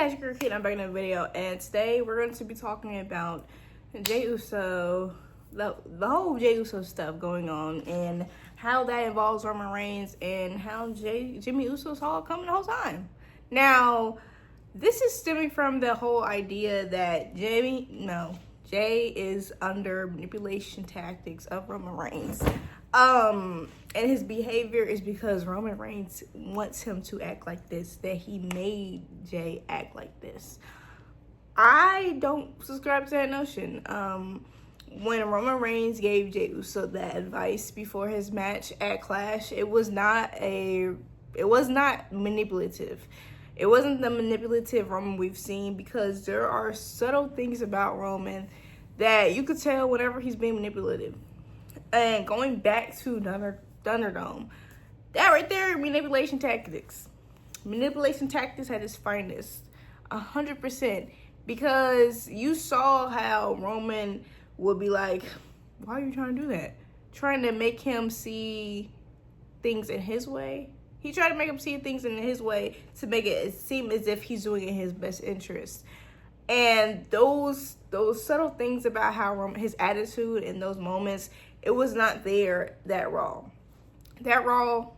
guys, your kid. I'm back in a video, and today we're going to be talking about Jey Uso, the whole Jey Uso stuff going on, and how that involves Roman Reigns, and how Jimmy Uso saw it coming the whole time. Now, this is stemming from the whole idea that Jey is under manipulation tactics of Roman Reigns. And his behavior is because Roman Reigns wants him to act like this, that he made Jey act like this. I don't subscribe to that notion. When Roman Reigns gave Jey Uso that advice before his match at Clash, it was not manipulative. It wasn't the manipulative Roman we've seen, because there are subtle things about Roman that you could tell whenever he's being manipulative. And going back to Thunderdome, that right there, manipulation tactics. Manipulation tactics at its finest, 100%. Because you saw how Roman would be like, why are you trying to do that? Trying to make him see things in his way. He tried to make him see things in his way to make it seem as if he's doing it in his best interest. And those subtle things about how Roman, his attitude in those moments, it was not there that Raw. That Raw,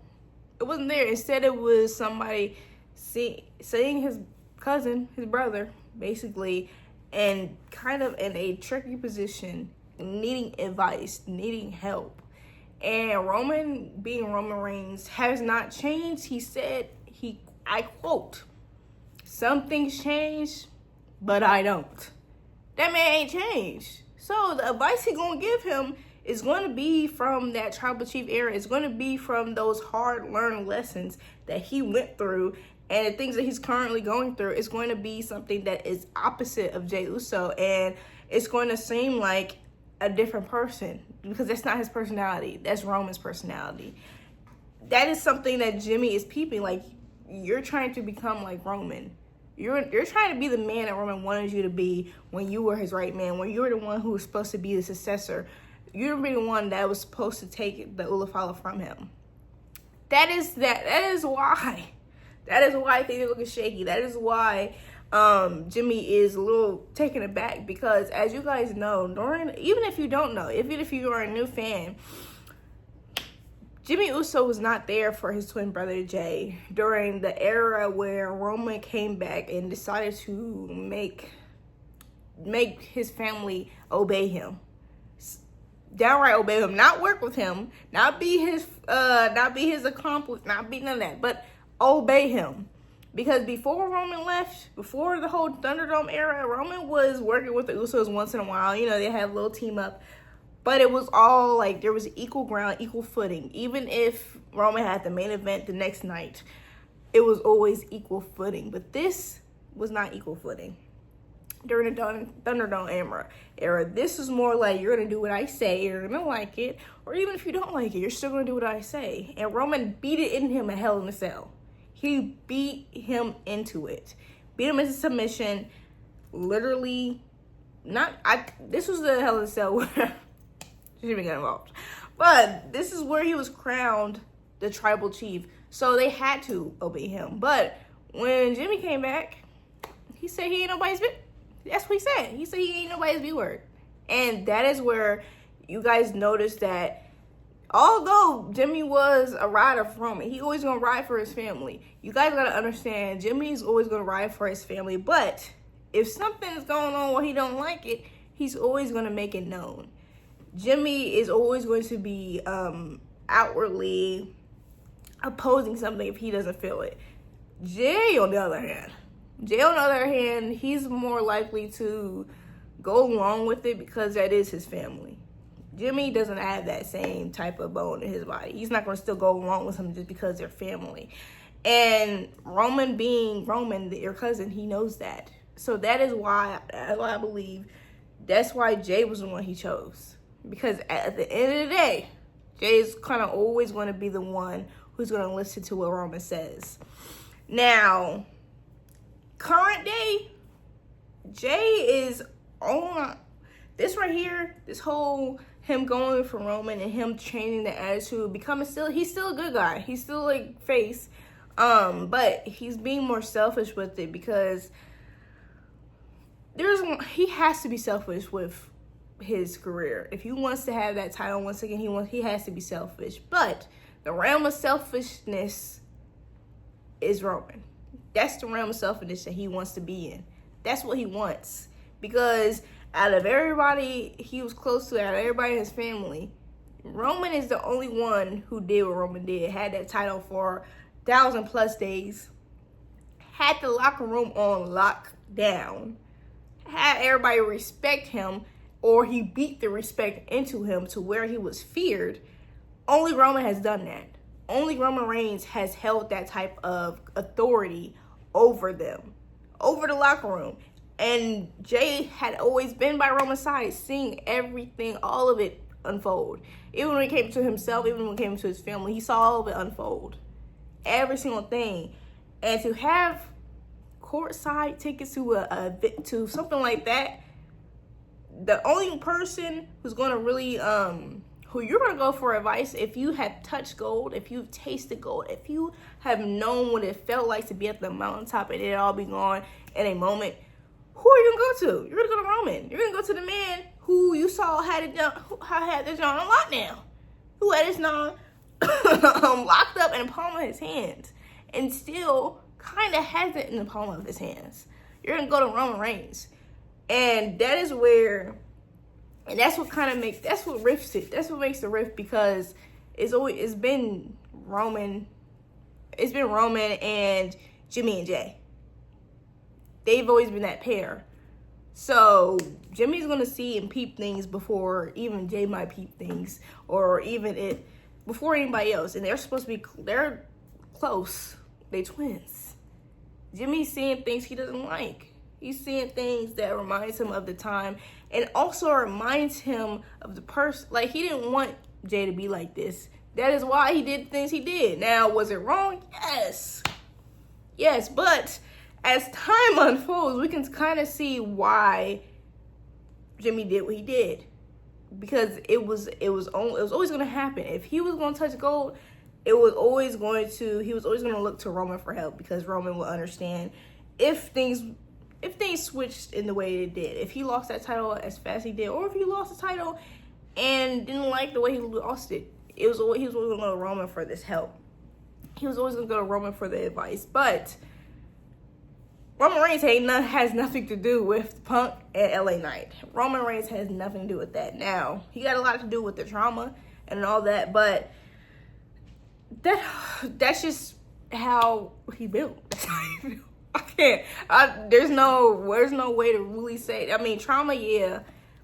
it wasn't there. Instead, it was somebody seeing his cousin, his brother, basically, and kind of in a tricky position, needing advice, needing help. And Roman, being Roman Reigns, has not changed. He said, I quote, "Some things change, but I don't." That man ain't changed. So the advice he gonna give him is going to be from that tribal chief era. It's going to be from those hard-learned lessons that he went through, and the things that he's currently going through is going to be something that is opposite of Jey Uso, and it's going to seem like a different person, because that's not his personality. That's Roman's personality. That is something that Jimmy is peeping. Like, you're trying to become like Roman. You're trying to be the man that Roman wanted you to be when you were his right man, when you were the one who was supposed to be the successor. You're the one that was supposed to take the Ulafala from him. That is why things are looking shaky. That is why Jimmy is a little taken aback, because as you guys know, even if you don't know, even if you are a new fan, Jimmy Uso was not there for his twin brother Jey during the era where Roman came back and decided to make his family obey him. Downright obey him, not work with him, not be his accomplice, not be none of that, but obey him. Because before Roman left, before the whole Thunderdome era, Roman was working with the Usos once in a while. You know, they had a little team up, but it was all like there was equal ground, equal footing. Even if Roman had the main event the next night, it was always equal footing. But this was not equal footing. During the Thunderdome era, this is more like, you're going to do what I say, you're going to like it, or even if you don't like it, you're still going to do what I say. And Roman beat it in him a Hell in a Cell. He beat him into it. Beat him into submission, literally, this was the Hell in a Cell where, Jimmy got involved. But this is where he was crowned the tribal chief, so they had to obey him. But when Jimmy came back, he said he ain't nobody's bitch. That's what he said. He said he ain't nobody's B-word. And that is where you guys notice that although Jimmy was a rider for Roman, he always going to ride for his family. You guys got to understand, Jimmy's always going to ride for his family. But if something's going on where he don't like it, he's always going to make it known. Jimmy is always going to be outwardly opposing something if he doesn't feel it. Jey, on the other hand, he's more likely to go along with it because that is his family. Jimmy doesn't have that same type of bone in his body. He's not going to still go along with him just because they're family. And Roman being Roman, your cousin, he knows that. So that is why I believe that's why Jey was the one he chose. Because at the end of the day, Jey's kind of always going to be the one who's going to listen to what Roman says. Now, current day, Jey is on this right here, this whole him going for Roman and him changing the attitude, he's still a good guy. He's still like face, but he's being more selfish with it, because he has to be selfish with his career. If he wants to have that title once again, he has to be selfish. But the realm of selfishness is Roman. That's the realm of selfishness that he wants to be in. That's what he wants. Because out of everybody he was close to, out of everybody in his family, Roman is the only one who did what Roman did. Had that title for 1,000+ days. Had the locker room on lockdown. Had everybody respect him, or he beat the respect into him to where he was feared. Only Roman has done that. Only Roman Reigns has held that type of authority over them, over the locker room. And Jay had always been by Roman's side, seeing everything, all of it unfold. Even when it came to himself, even when it came to his family, he saw all of it unfold. Every single thing. And to have courtside tickets to something like that, the only person who's going to really who you're going to go for advice, if you have touched gold, if you've tasted gold, if you have known what it felt like to be at the mountaintop and it all be gone in a moment, who are you going to go to? You're going to go to Roman. You're going to go to the man who you saw had this John on lockdown, who had his non locked up in the palm of his hands, and still kind of has it in the palm of his hands. You're going to go to Roman Reigns. And that is where, and that's what rifts it. That's what makes the rift, because it's been Roman and Jimmy and Jay. They've always been that pair. So Jimmy's gonna see and peep things before even Jay might peep things, or even before anybody else. And they're close. They twins. Jimmy's seeing things he doesn't like. He's seeing things that reminds him of the time, and also reminds him of the person. Like, he didn't want Jay to be like this. That is why he did the things he did. Now, was it wrong? Yes, but as time unfolds, we can kind of see why Jimmy did what he did, because he was always going to happen. If he was going to touch gold, he was always going to look to Roman for help, because Roman will understand if things switched in the way it did. If he lost that title as fast as he did, or if he lost the title and didn't like the way he lost it, he was always going to go to Roman for this help. He was always going to go to Roman for the advice. But Roman Reigns has nothing to do with Punk and LA Knight. Roman Reigns has nothing to do with that. Now, he got a lot to do with the trauma and all that, but that's just how he built. That's how he built. There's no way to really say. I mean, trauma, yeah,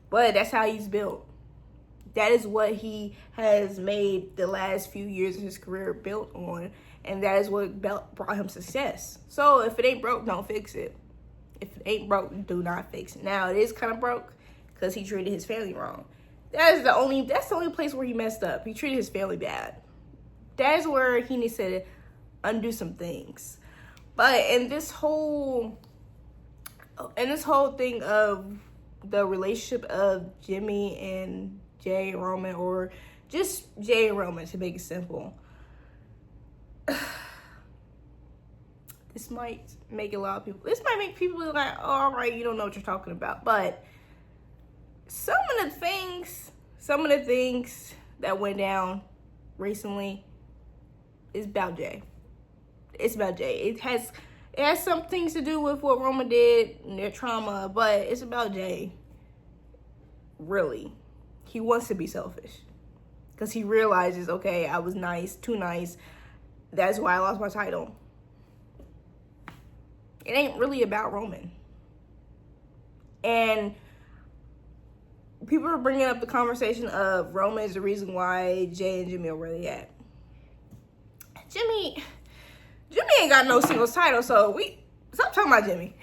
but that's how he's built. That is what he has made the last few years of his career built on, and that is what brought him success. So if it ain't broke, don't fix it. If it ain't broke, do not fix it. Now, it is kind of broke because he treated his family wrong. That's the only place where he messed up. He treated his family bad. That's where he needs to undo some things. But in this whole thing of the relationship of Jimmy and Jay and Roman, or just Jay and Roman to make it simple, this might make people like, oh, all right, you don't know what you're talking about. But some of the things that went down recently is about Jay. It's about Jay. It has some things to do with what Roman did and their trauma, but it's about Jay. Really. He wants to be selfish, because he realizes, okay, I was nice, too nice. That's why I lost my title. It ain't really about Roman. And people are bringing up the conversation of Roman is the reason why Jay and Jimmy are where they at. Jimmy ain't got no singles title, so stop talking about Jimmy.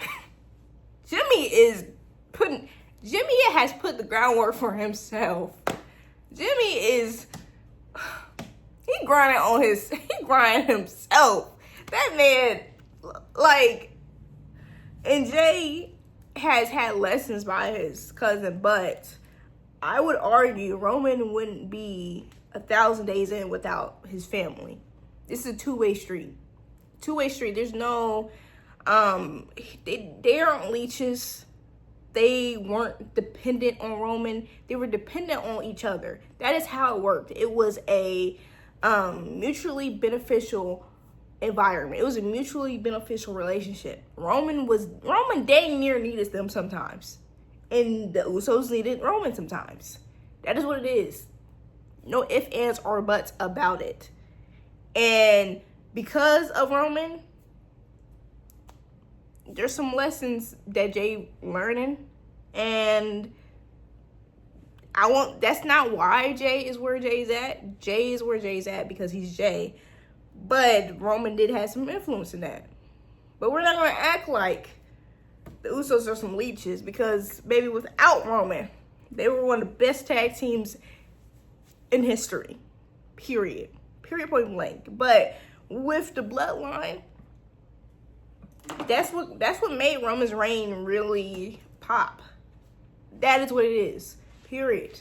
Jimmy has put the groundwork for himself. He grinding himself. That man, like, and Jay has had lessons by his cousin, but I would argue Roman wouldn't be 1,000 days in without his family. This is a two-way street. There's no, they aren't leeches. they weren't dependent on Roman. They were dependent on each other. That is how it worked. It was a mutually beneficial environment. It was a mutually beneficial relationship. Roman dang near needed them sometimes, and the Usos needed Roman sometimes. That is what it is. No ifs, ands, or buts about it. And because of Roman, there's some lessons that Jay learning, and that's not why Jay is where Jay's at. Jay is where Jay's at because he's Jay. But Roman did have some influence in that. But we're not going to act like the Usos are some leeches, because, baby, without Roman, they were one of the best tag teams in history. Period. Period, point blank. But with the bloodline, that's what made Roman's reign really pop. That is what it is. Period.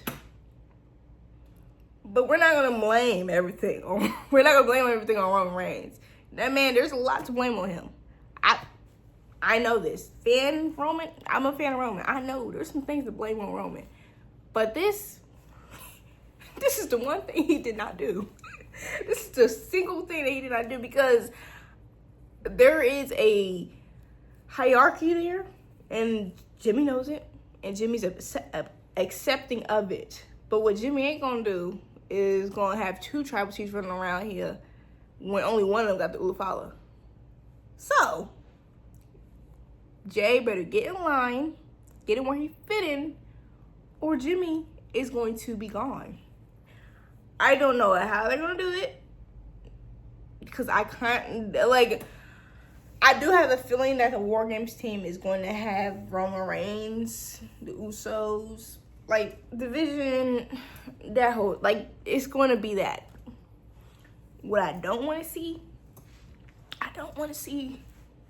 But we're not gonna blame everything on Roman Reigns. That man, there's a lot to blame on him. I know this. Roman, I'm a fan of Roman. I know there's some things to blame on Roman. But this is the one thing he did not do. This is the single thing that he did not do, because there is a hierarchy there, and Jimmy knows it, and Jimmy's accepting of it. But what Jimmy ain't gonna do is gonna have two tribal chiefs running around here when only one of them got the Ulufala. So Jay better get in line, get in where he fit in, or Jimmy is going to be gone. I don't know how they're gonna do it, because I can't, I do have a feeling that the War Games team is going to have Roman Reigns, the Usos, division, that whole, it's going to be that. What I don't want to see, I don't want to see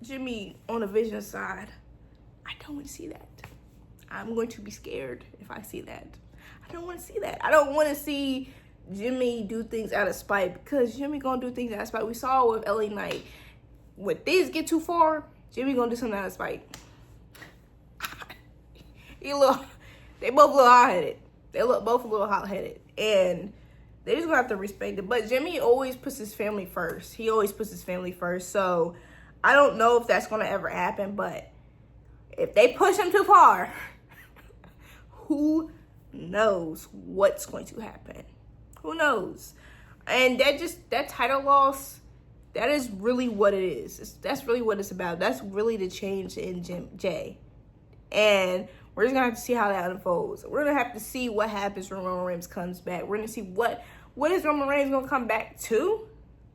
Jimmy on the Vision side. I don't want to see that. I'm going to be scared if I see that. I don't want to see that. I don't want to see Jimmy do things out of spite, because Jimmy gonna do things out of spite. We saw with LA Knight. When things get too far, Jimmy gonna do something out of spite. They both a little hot-headed. Both a little hot-headed. And they just gonna have to respect it. But Jimmy always puts his family first. He always puts his family first. So I don't know if that's gonna ever happen, but if they push him too far, who knows what's going to happen? Who knows? And that title loss, that is really what it is. That's really what it's about. That's really the change in Jay. And we're just going to have to see how that unfolds. We're going to have to see what happens when Roman Reigns comes back. We're going to see what is Roman Reigns going to come back to,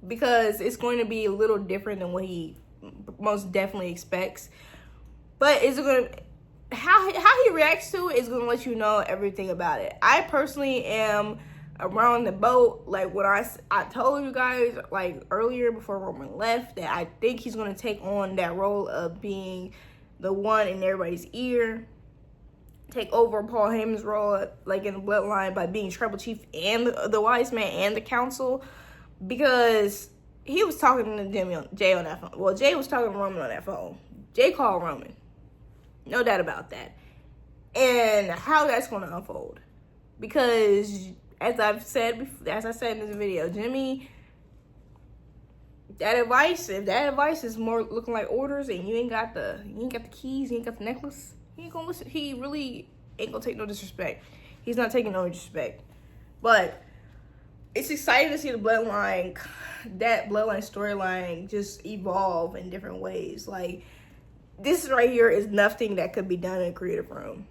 because it's going to be a little different than what he most definitely expects. But is it going to, how he reacts to it is going to let you know everything about it. I personally am around the boat, when I told you guys earlier before Roman left that I think he's going to take on that role of being the one in everybody's ear, take over Paul Heyman's role in the bloodline by being tribal chief and the wise man and the council, because he was talking to Jay on that phone. Well, Jay was talking to Roman on that phone. Jay called Roman, no doubt about that. And how that's going to unfold, because as I said in this video, Jimmy, if that advice is more looking like orders, and you ain't got the keys, you ain't got the necklace, he ain't gonna listen. He really ain't gonna take no disrespect. He's not taking no disrespect. But it's exciting to see that bloodline storyline just evolve in different ways. This right here is nothing that could be done in a creative room.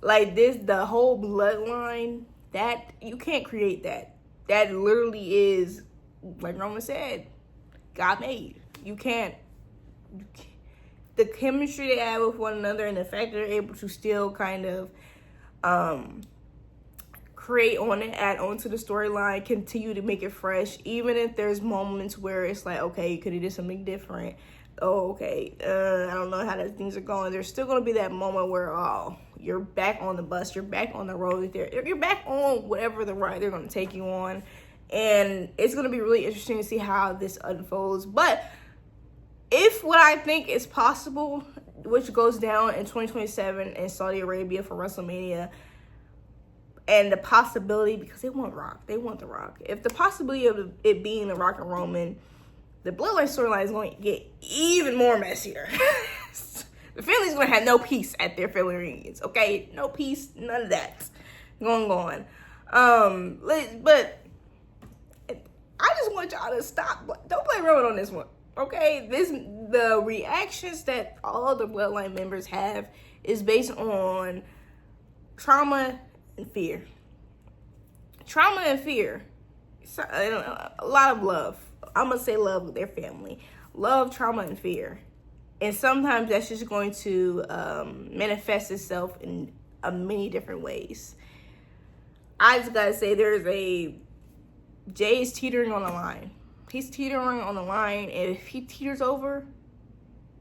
The whole bloodline, that you can't create that. That literally is, like Roman said, God made. You can't. The chemistry they have with one another, and the fact that they're able to still kind of create on it, add on to the storyline, continue to make it fresh, even if there's moments where it's okay, you could have did something different. Oh, okay, I don't know how those things are going. There's still going to be that moment where, you're back on the bus, you're back on the road, you're back on whatever the ride they're going to take you on. And it's going to be really interesting to see how this unfolds. But if what I think is possible, which goes down in 2027 in Saudi Arabia for WrestleMania, and the possibility, because they want Rock, they want The Rock. If the possibility of it being The Rock and Roman, the Bloodline storyline is going to get even more messier. The family's going to have no peace at their family reunions, okay? No peace, none of that going on. But I just want y'all to stop. Don't play Roman on this one, okay? The reactions that all the Bloodline members have is based on trauma and fear. Trauma and fear. So, a lot of love. I'm going to say love with their family. Love, trauma, and fear. And sometimes that's just going to manifest itself in many different ways. I just got to say, Jay is teetering on the line. He's teetering on the line. And if he teeters over,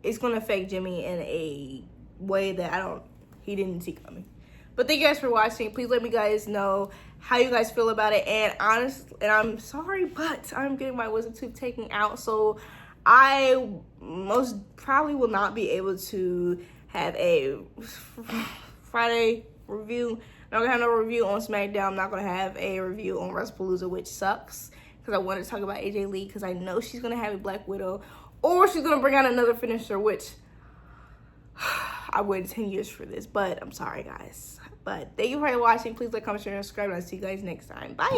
it's going to affect Jimmy in a way that he didn't see coming. But thank you guys for watching. Please let me guys know how you guys feel about it. And I'm sorry, but I'm getting my wisdom tooth taken out. So I most probably will not be able to have a Friday review. I'm not going to have no review on SmackDown. I'm not going to have a review on WrestlePalooza, which sucks. Because I wanted to talk about AJ Lee. Because I know she's going to have a Black Widow. Or she's going to bring out another finisher, which I waited 10 years for this. But I'm sorry, guys. But thank you for watching. Please like, comment, share, and subscribe. And I'll see you guys next time. Bye.